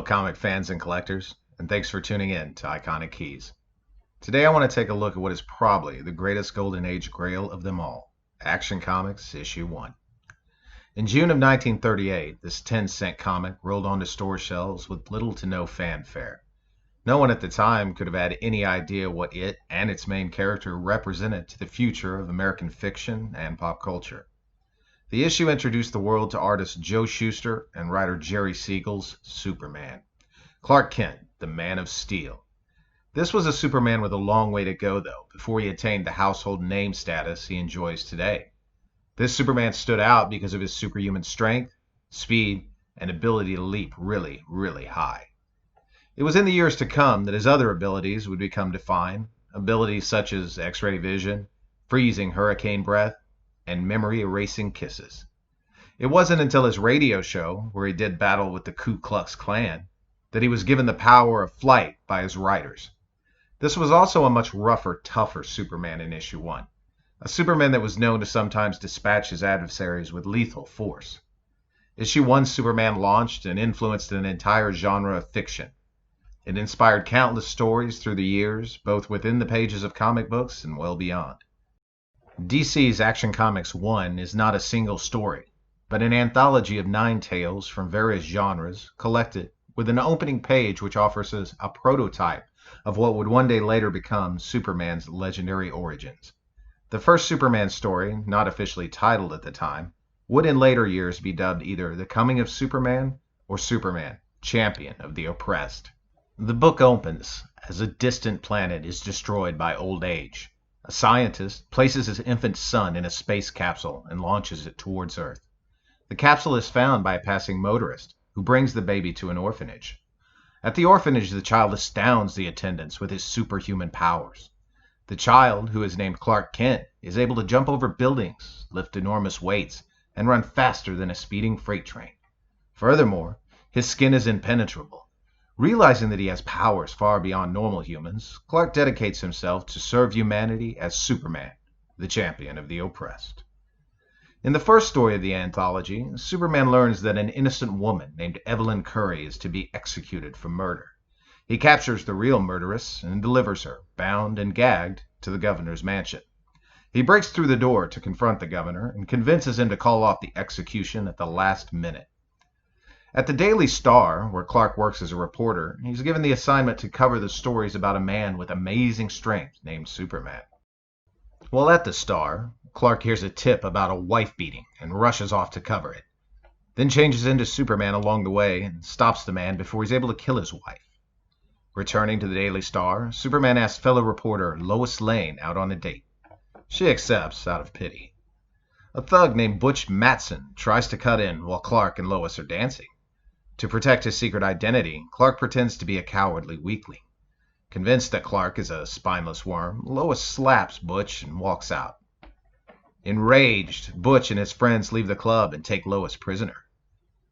comic fans and collectors, and thanks for tuning in to Iconic Keys. Today I want to take a look at what is probably the greatest Golden Age grail of them all, Action Comics Issue 1. In June of 1938, this 10-cent comic rolled onto store shelves with little to no fanfare. No one at the time could have had any idea what it and its main character represented to the future of American fiction and pop culture. The issue introduced the world to artist Joe Shuster and writer Jerry Siegel's Superman. Clark Kent, the Man of Steel. This was a Superman with a long way to go, though, before he attained the household name status he enjoys today. This Superman stood out because of his superhuman strength, speed, and ability to leap really, really high. It was in the years to come that his other abilities would become defined, abilities such as X-ray vision, freezing hurricane breath, and memory-erasing kisses. It wasn't until his radio show, where he did battle with the Ku Klux Klan, that he was given the power of flight by his writers. This was also a much rougher, tougher Superman in Issue 1, a Superman that was known to sometimes dispatch his adversaries with lethal force. Issue 1's Superman launched and influenced an entire genre of fiction. It inspired countless stories through the years, both within the pages of comic books and well beyond. DC's Action Comics 1 is not a single story, but an anthology of 9 tales from various genres collected with an opening page which offers us a prototype of what would one day later become Superman's legendary origins. The first Superman story, not officially titled at the time, would in later years be dubbed either The Coming of Superman or Superman, Champion of the Oppressed. The book opens as a distant planet is destroyed by old age. A scientist places his infant son in a space capsule and launches it towards Earth. The capsule is found by a passing motorist, who brings the baby to an orphanage. At the orphanage, the child astounds the attendants with his superhuman powers. The child, who is named Clark Kent, is able to jump over buildings, lift enormous weights, and run faster than a speeding freight train. Furthermore, his skin is impenetrable. Realizing that he has powers far beyond normal humans, Clark dedicates himself to serve humanity as Superman, the champion of the oppressed. In the first story of the anthology, Superman learns that an innocent woman named Evelyn Curry is to be executed for murder. He captures the real murderess and delivers her, bound and gagged, to the governor's mansion. He breaks through the door to confront the governor and convinces him to call off the execution at the last minute. At the Daily Star, where Clark works as a reporter, he's given the assignment to cover the stories about a man with amazing strength named Superman. While at the Star, Clark hears a tip about a wife beating and rushes off to cover it, then changes into Superman along the way and stops the man before he's able to kill his wife. Returning to the Daily Star, Superman asks fellow reporter Lois Lane out on a date. She accepts out of pity. A thug named Butch Matson tries to cut in while Clark and Lois are dancing. To protect his secret identity, Clark pretends to be a cowardly weakling. Convinced that Clark is a spineless worm, Lois slaps Butch and walks out. Enraged, Butch and his friends leave the club and take Lois prisoner.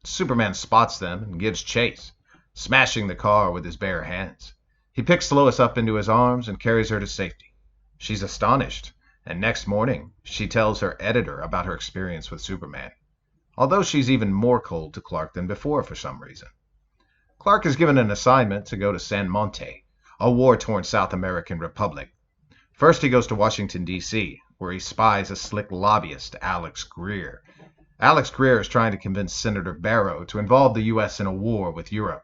Superman spots them and gives chase, smashing the car with his bare hands. He picks Lois up into his arms and carries her to safety. She's astonished, and next morning she tells her editor about her experience with Superman, although she's even more cold to Clark than before for some reason. Clark is given an assignment to go to San Monte, a war-torn South American republic. First he goes to Washington, D.C., where he spies a slick lobbyist, Alex Greer. Alex Greer is trying to convince Senator Barrow to involve the U.S. in a war with Europe.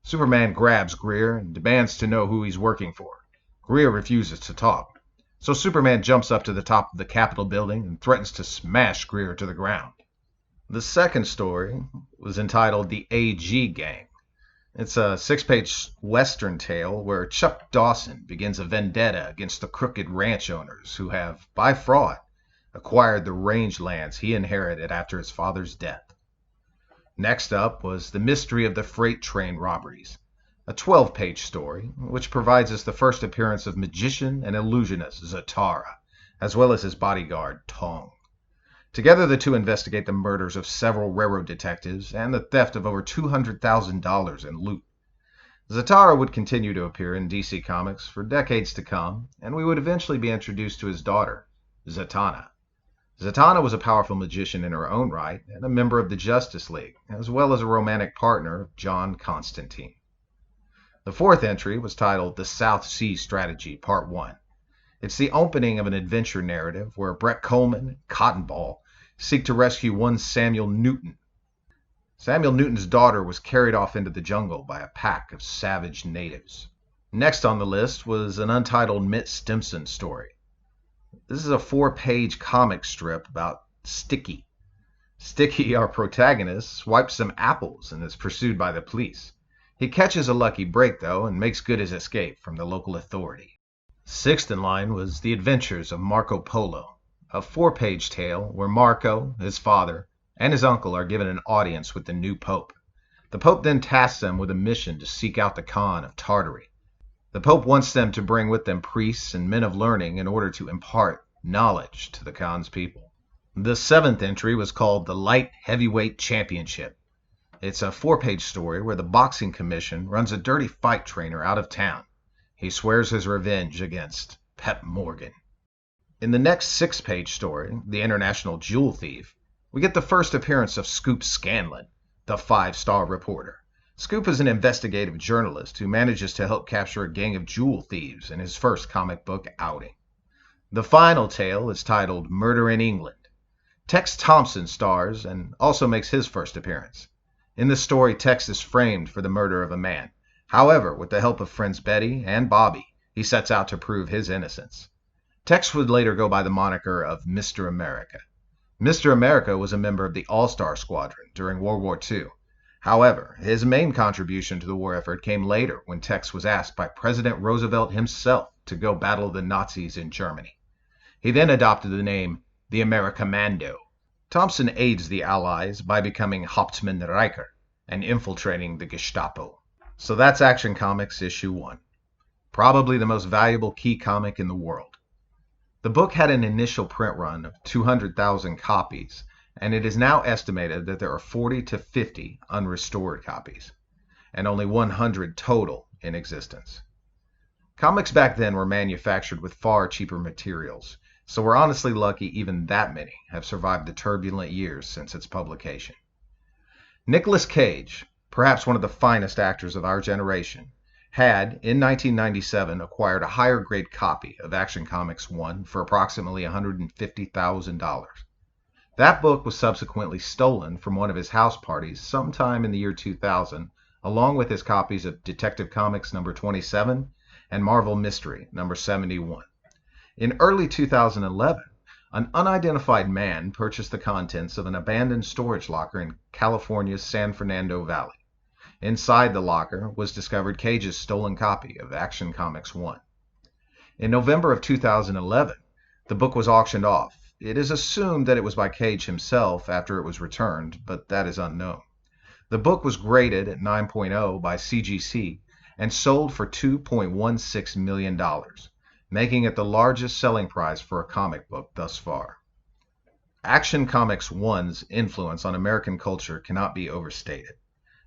Superman grabs Greer and demands to know who he's working for. Greer refuses to talk, so Superman jumps up to the top of the Capitol building and threatens to smash Greer to the ground. The second story was entitled The A.G. Gang. It's a 6-page Western tale where Chuck Dawson begins a vendetta against the crooked ranch owners who have, by fraud, acquired the rangelands he inherited after his father's death. Next up was The Mystery of the Freight Train Robberies, a 12-page story which provides us the first appearance of magician and illusionist Zatara, as well as his bodyguard Tong. Together the two investigate the murders of several railroad detectives and the theft of over $200,000 in loot. Zatara would continue to appear in DC Comics for decades to come, and we would eventually be introduced to his daughter, Zatanna. Zatanna was a powerful magician in her own right and a member of the Justice League, as well as a romantic partner of John Constantine. The fourth entry was titled The South Sea Strategy, Part 1. It's the opening of an adventure narrative where Brett Coleman and Cotton Ball seek to rescue one Samuel Newton. Samuel Newton's daughter was carried off into the jungle by a pack of savage natives. Next on the list was an untitled Mitt Stimson story. This is a 4-page comic strip about Sticky. Sticky, our protagonist, swipes some apples and is pursued by the police. He catches a lucky break, though, and makes good his escape from the local authority. Sixth in line was The Adventures of Marco Polo, a 4-page tale where Marco, his father, and his uncle are given an audience with the new pope. The pope then tasks them with a mission to seek out the Khan of Tartary. The pope wants them to bring with them priests and men of learning in order to impart knowledge to the Khan's people. The seventh entry was called The Light Heavyweight Championship. It's a 4-page story where the Boxing Commission runs a dirty fight trainer out of town. He swears his revenge against Pep Morgan. In the next 6-page story, The International Jewel Thief, we get the first appearance of Scoop Scanlon, the 5-star reporter. Scoop is an investigative journalist who manages to help capture a gang of jewel thieves in his first comic book outing. The final tale is titled Murder in England. Tex Thompson stars and also makes his first appearance. In the story, Tex is framed for the murder of a man. However, with the help of friends Betty and Bobby, he sets out to prove his innocence. Tex would later go by the moniker of Mr. America. Mr. America was a member of the All-Star Squadron during World War II. However, his main contribution to the war effort came later when Tex was asked by President Roosevelt himself to go battle the Nazis in Germany. He then adopted the name the Americommando. Thompson aids the Allies by becoming Hauptmann Riker and infiltrating the Gestapo. So that's Action Comics issue 1. Probably the most valuable key comic in the world. The book had an initial print run of 200,000 copies, and it is now estimated that there are 40 to 50 unrestored copies, and only 100 total in existence. Comics back then were manufactured with far cheaper materials, so we're honestly lucky even that many have survived the turbulent years since its publication. Nicolas Cage, perhaps one of the finest actors of our generation, had, in 1997, acquired a higher grade copy of Action Comics 1 for approximately $150,000. That book was subsequently stolen from one of his house parties sometime in the year 2000, along with his copies of Detective Comics number 27 and Marvel Mystery number 71. In early 2011, an unidentified man purchased the contents of an abandoned storage locker in California's San Fernando Valley. Inside the locker was discovered Cage's stolen copy of Action Comics 1. In November of 2011, the book was auctioned off. It is assumed that it was by Cage himself after it was returned, but that is unknown. The book was graded at 9.0 by CGC and sold for $2.16 million, making it the largest selling price for a comic book thus far. Action Comics 1's influence on American culture cannot be overstated.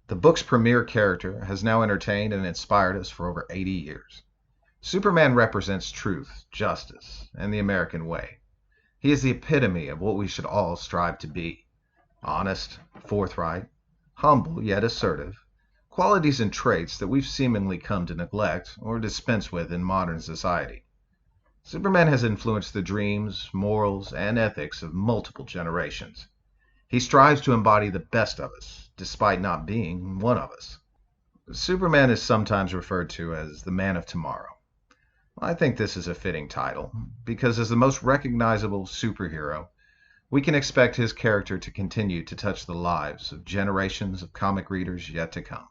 The book's premier character has now entertained and inspired us for over 80 years. Superman represents truth, justice, and the American way. He is the epitome of what we should all strive to be. Honest, forthright, humble yet assertive, qualities and traits that we've seemingly come to neglect or dispense with in modern society. Superman has influenced the dreams, morals, and ethics of multiple generations. He strives to embody the best of us, despite not being one of us. Superman is sometimes referred to as the Man of Tomorrow. I think this is a fitting title, because as the most recognizable superhero, we can expect his character to continue to touch the lives of generations of comic readers yet to come.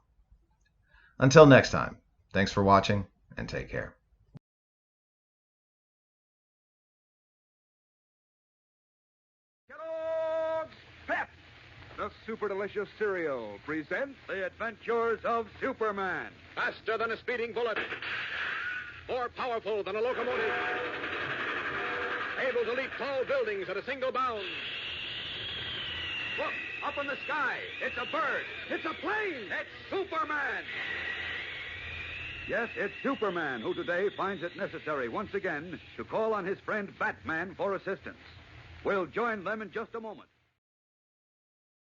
Until next time, thanks for watching, and take care. The super delicious cereal presents The Adventures of Superman. Faster than a speeding bullet. More powerful than a locomotive. Able to leap tall buildings at a single bound. Look, up in the sky. It's a bird. It's a plane. It's Superman. Yes, it's Superman who today finds it necessary once again to call on his friend Batman for assistance. We'll join them in just a moment.